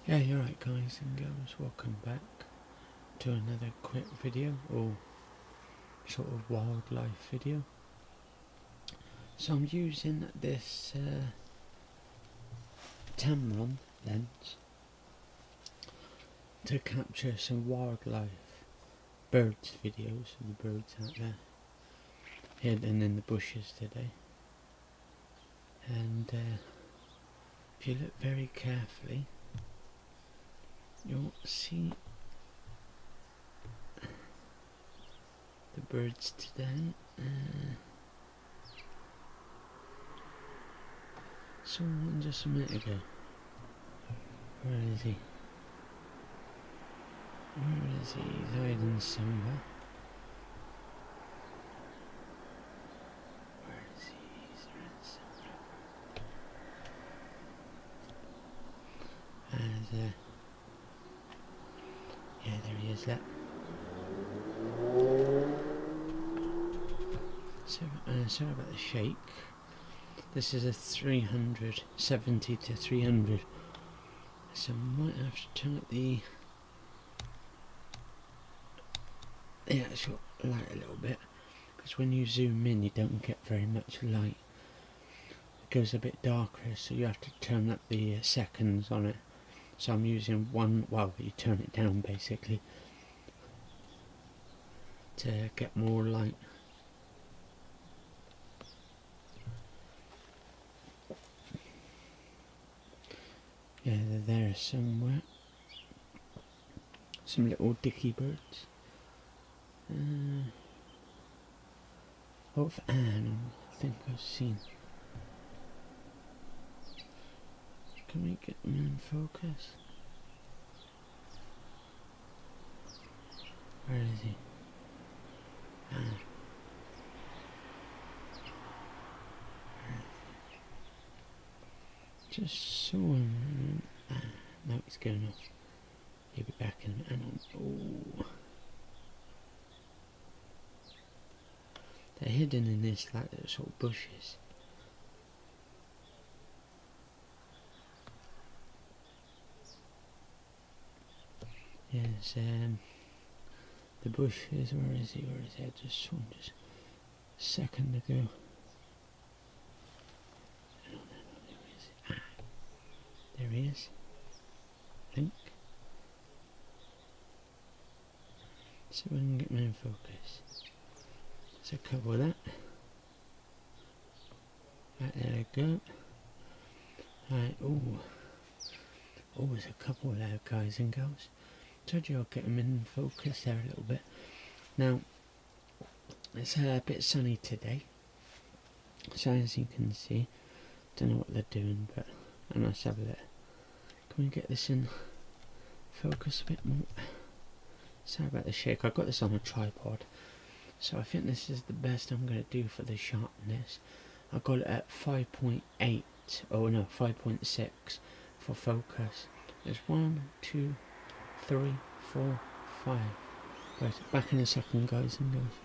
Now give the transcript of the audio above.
Yeah, you're right guys and girls, welcome back to another quick video or sort of wildlife video. So I'm using this Tamron lens to capture some wildlife birds videos of the birds out there hidden in the bushes today. And if you look very carefully, you'll see the birds today. Saw one just a minute ago. Where is he? Where is he? He's hiding somewhere. Where is he? He's around somewhere. And yeah, there he is. That. Sorry about the shake. This is a 370 to 300, so I might have to turn up the actual light a little bit, because when you zoom in you don't get very much light. It goes a bit darker, so you have to turn up the seconds on it. So I'm using one, well, you turn it down basically to get more light. Yeah, they're there somewhere. Some little dicky birds. Both Anne, I think I've seen. Can we get them in focus? Where is he? Anne. Just saw him. Now he's going off. He'll be back in a minute. Oh. They're hidden in this like little sort of bushes. Yes, the bushes. Where is he? Where is he? I just saw him just a second ago. There he is, I think. So we can get him in focus. So cover that. Right, there we go. Right, oh, there's a couple there, guys and girls. Told you I'll get them in focus there a little bit. Now, it's a bit sunny today. So as you can see, don't know what they're doing, but let's have a look. Can we get this in focus a bit more? Sorry about the shake. I've got this on a tripod, so I think this is the best I'm going to do for the sharpness. I got it at 5.8, oh no, 5.6 for focus. There's 1, 2, 3, 4, 5. Right, back in a second, guys and girls.